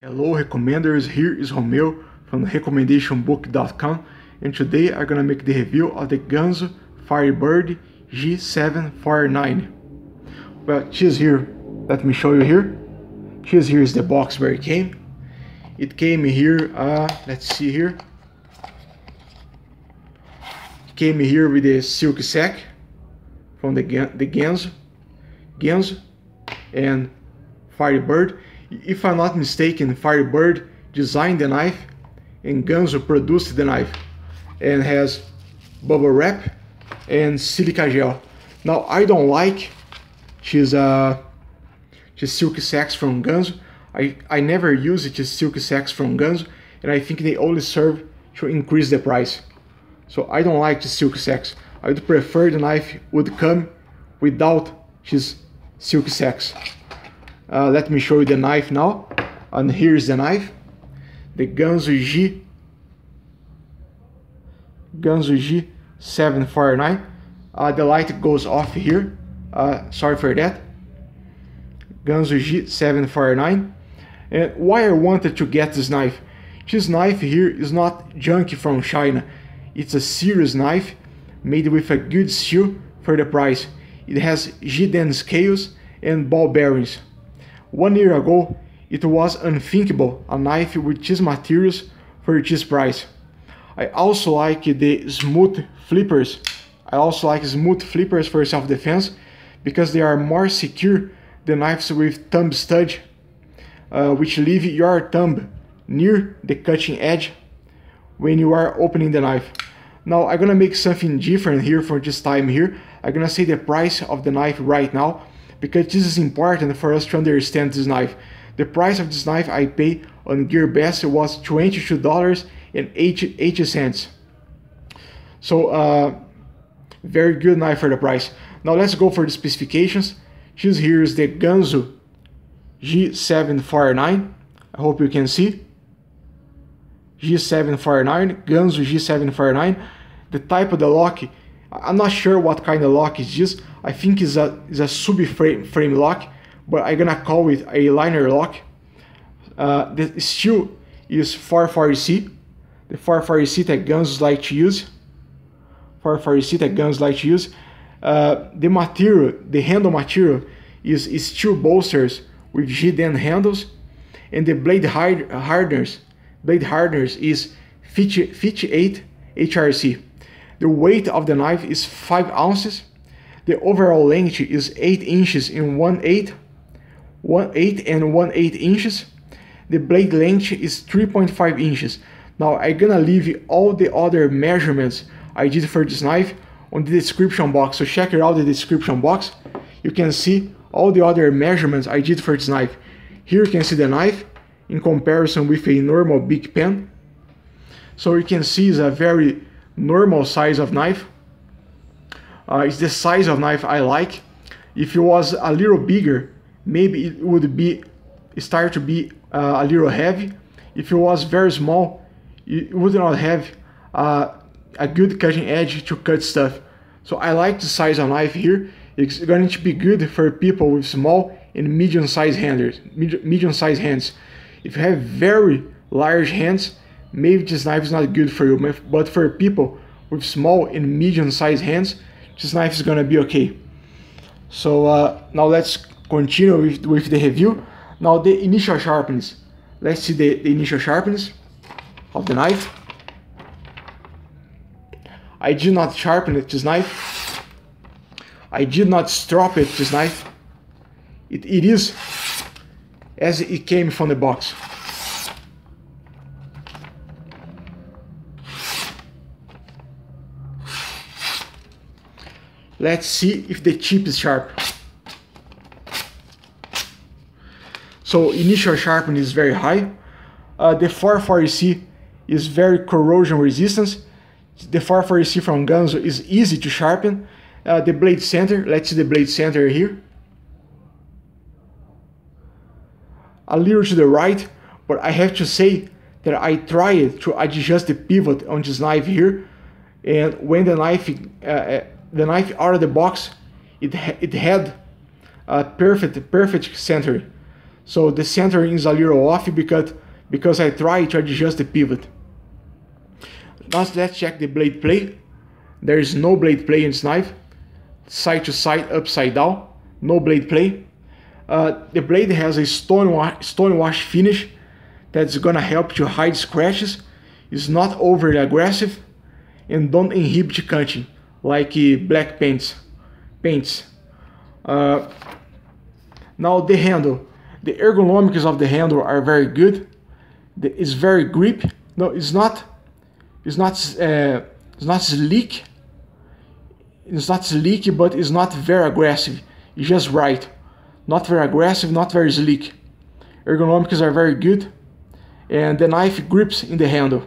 Hello recommenders, here is Romeo from recommendationbook.com, and today I'm gonna make the review of the Ganzo Firebird G749. Well, she's here. Let me show you here. She's here is the box where it came. It came here, let's see here. It came here with a silk sack from the Ganzo and Firebird. If I'm not mistaken, Firebird designed the knife and Ganzo produced the knife, and has bubble wrap and silica gel. Now I don't like these silk sacks from Ganzo. I never use these silk sacks from Ganzo, and I think they only serve to increase the price. So I don't like the silk sacks. I would prefer the knife would come without these silk sacks. Let me show you the knife now, and here's the knife, the Ganzo G749. The light goes off here, sorry for that. Ganzo G749. And why I wanted to get this knife? This knife here is not junk from China. It's a serious knife made with a good steel for the price. It has G10 scales and ball bearings. 1 year ago, it was unthinkable a knife with these materials for this price. I also like the smooth flippers. For self-defense because they are more secure than knives with thumb stud, which leave your thumb near the cutting edge when you are opening the knife. Now I'm gonna make something different here for this time here. I'm gonna say the price of the knife right now, because this is important for us to understand this knife. The price of this knife I paid on GearBest was $22.80. So very good knife for the price. Now let's go for the specifications. This here is the Ganzo G749. I hope you can see. G749, Ganzo G749. The type of the lock, I'm not sure what kind of lock is this. I think it's a sub-frame lock, but I'm gonna call it a Linerlock. The steel is 440C. The 440C that Ganzos like to use. The material, the handle material is steel bolsters with G10 handles, and the blade hardness is 58 HRC. The weight of the knife is 5 ounces. The overall length is 8 inches and 1/8 inches. The blade length is 3.5 inches. Now I'm gonna leave all the other measurements I did for this knife on the description box, so check out the description box. You can see all the other measurements I did for this knife. Here you can see the knife in comparison with a normal big pen. So you can see it's a very normal size of knife. It's the size of knife I like. If it was a little bigger, maybe it would start to be a little heavy. If it was very small, it would not have a good cutting edge to cut stuff. So I like the size of knife here. It's going to be good for people with small and medium-sized hands. If you have very large hands, maybe this knife is not good for you. But for people with small and medium-sized hands, this knife is gonna be okay. So now let's continue with the review. Now the initial sharpness. Let's see the initial sharpness of the knife. I did not sharpen this knife. I did not strop this knife. It is as it came from the box. Let's see if the tip is sharp. So initial sharpness is very high. The 440C is very corrosion resistant. The 440C from Ganzo is easy to sharpen. The blade center, let's see the blade center here. A little to the right, but I have to say that I tried to adjust the pivot on this knife here, and when the knife out of the box, it had perfect centering. So the centering is a little off because I try to adjust the pivot. Now let's check the blade play. There is no blade play in this knife. Side to side, upside down, no blade play. The blade has a stone wash finish that's gonna help to hide scratches. It's not overly aggressive and don't inhibit cutting like black paints. Now the handle. The ergonomics of the handle are very good. It's very grip. No, it's not sleek. It's not sleek, but it's not very aggressive. It's just right. Not very aggressive, not very sleek. Ergonomics are very good, and the knife grips in the handle.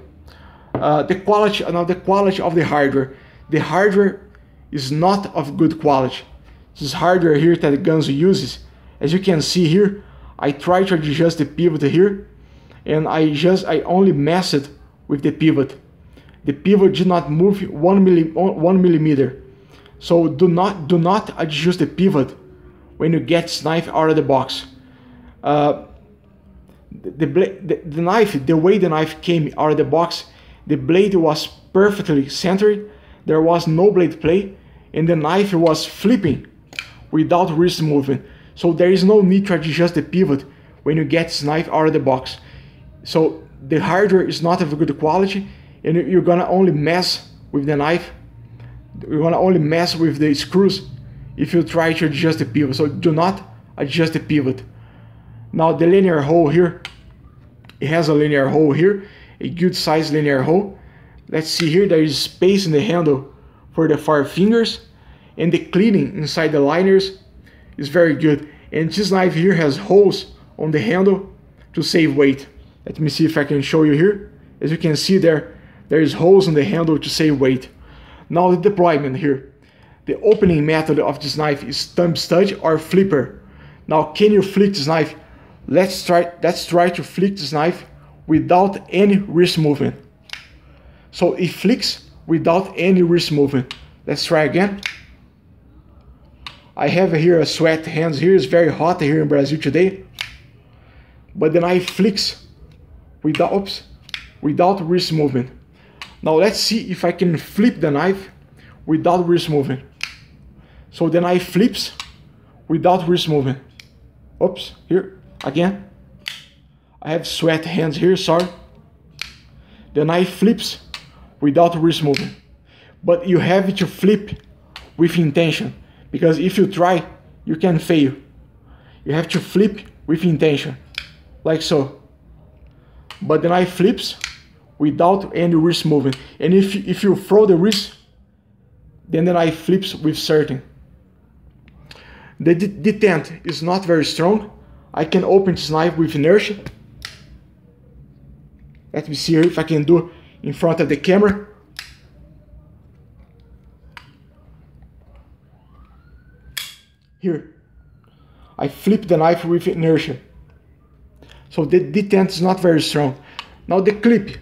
The quality of the hardware. The hardware is not of good quality. This hardware here that Ganzo uses, as you can see here, I try to adjust the pivot here, and I only messed with the pivot. The pivot did not move 1 millimeter. So do not adjust the pivot when you get this knife out of the box. The knife, the way the knife came out of the box, the blade was perfectly centered. There was no blade play, and the knife was flipping without wrist movement. So there is no need to adjust the pivot when you get this knife out of the box. So the hardware is not of good quality, and you're gonna only mess with the knife. You're gonna only mess with the screws if you try to adjust the pivot. So do not adjust the pivot. Now the linear hole here, it has a linear hole here, a good size linear hole. Let's see here, there is space in the handle for the 5 fingers, and the cleaning inside the liners is very good. And this knife here has holes on the handle to save weight. Let me see if I can show you here. As you can see there is holes on the handle to save weight. Now the deployment here. The opening method of this knife is thumb stud or flipper. Now can you flick this knife? Let's try to flick this knife without any wrist movement. So it flicks without any wrist movement. Let's try again. I have here a sweat hands here. It's very hot here in Brazil today. But the knife flicks without wrist movement. Now let's see if I can flip the knife without wrist movement. So the knife flips without wrist movement. Oops, here, again. I have sweat hands here, sorry. The knife flips without wrist movement. But you have to flip with intention, because if you try, you can fail. You have to flip with intention, like so. But the knife flips without any wrist movement. And if you throw the wrist, then the knife flips with certain. The detent is not very strong. I can open this knife with inertia. Let me see here if I can do in front of the camera. Here, I flip the knife with inertia. So the detent is not very strong. Now the clip.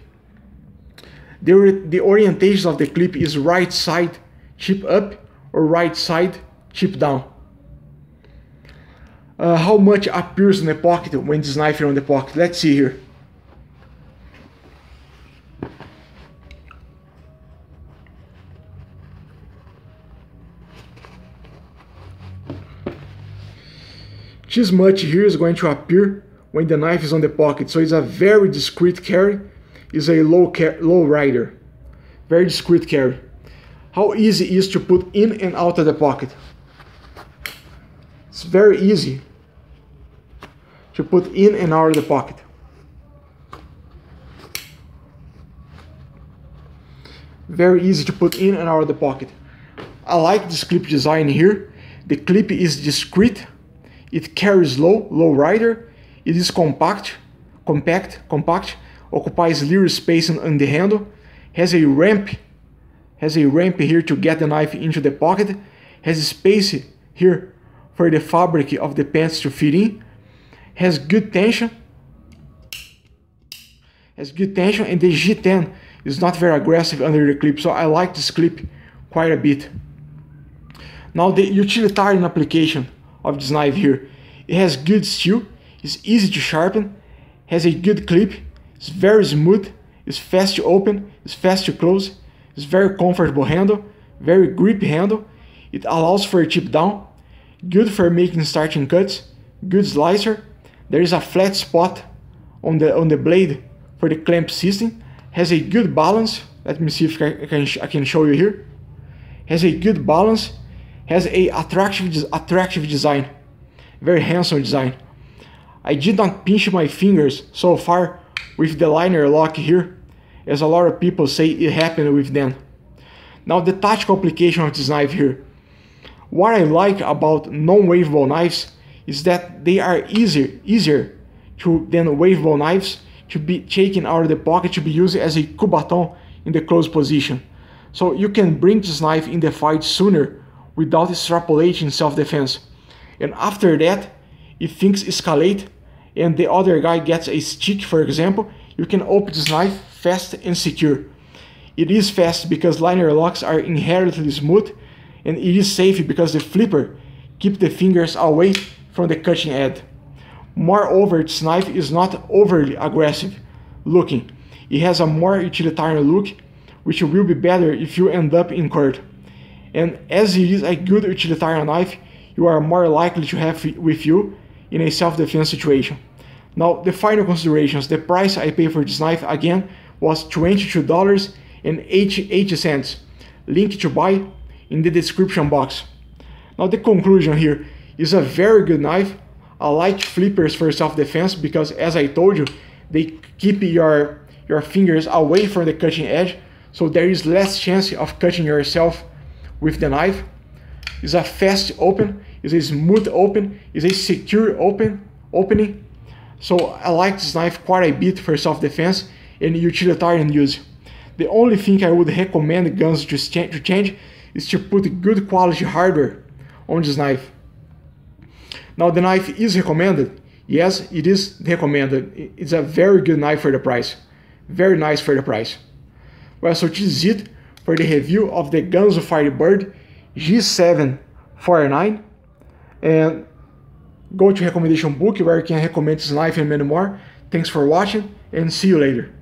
The orientation of the clip is right side chip up or right side chip down. How much appears in the pocket when this knife is on the pocket? Let's see here. This much here is going to appear when the knife is on the pocket. So it's a very discreet carry. It's a low rider. Very discreet carry. How easy it is to put in and out of the pocket? It's very easy to put in and out of the pocket. Very easy to put in and out of the pocket. I like this clip design here. The clip is discreet. It carries low rider. It is compact, occupies little space on the handle, has a ramp here to get the knife into the pocket, has space here for the fabric of the pants to fit in, has good tension, and the G10 is not very aggressive under the clip, so I like this clip quite a bit. Now the utilitarian application of this knife here. It has good steel. It's easy to sharpen, has a good clip, it's very smooth, it's fast to open, it's fast to close, it's very comfortable handle, very grippy handle. It allows for a chip down, good for making starting cuts, good slicer. There is a flat spot on the blade for the clamp system, has a good balance. Let me see if I can show you here. Has a good balance, has a attractive design, very handsome design. I did not pinch my fingers so far with the Linerlock here, as a lot of people say it happened with them. Now the tactical application of this knife here. What I like about non-waveable knives is that they are easier than waveable knives to be taken out of the pocket to be used as a coup baton in the closed position. So you can bring this knife in the fight sooner without extrapolating self-defense. And after that, if things escalate and the other guy gets a stick, for example, you can open this knife fast and secure. It is fast because Linerlocks are inherently smooth, and it is safe because the flipper keeps the fingers away from the cutting edge. Moreover, this knife is not overly aggressive looking. It has a more utilitarian look, which will be better if you end up in court. And as it is a good utilitarian knife, you are more likely to have it with you in a self-defense situation. Now, the final considerations. The price I paid for this knife again was $22.80. Link to buy in the description box. Now the conclusion here is a very good knife. I like flippers for self-defense because, as I told you, they keep your fingers away from the cutting edge, so there is less chance of cutting yourself with the knife. It's a fast open, it's a smooth open, it's a secure opening. So I like this knife quite a bit for self-defense and utilitarian use. The only thing I would recommend Ganzo to change is to put good quality hardware on this knife. Now the knife is recommended. Yes, it is recommended. It's a very good knife for the price. Very nice for the price. Well, so this is it for the review of the Ganzo Firebird G749. And go to recommendation book where you can recommend this knife and many more. Thanks for watching and see you later.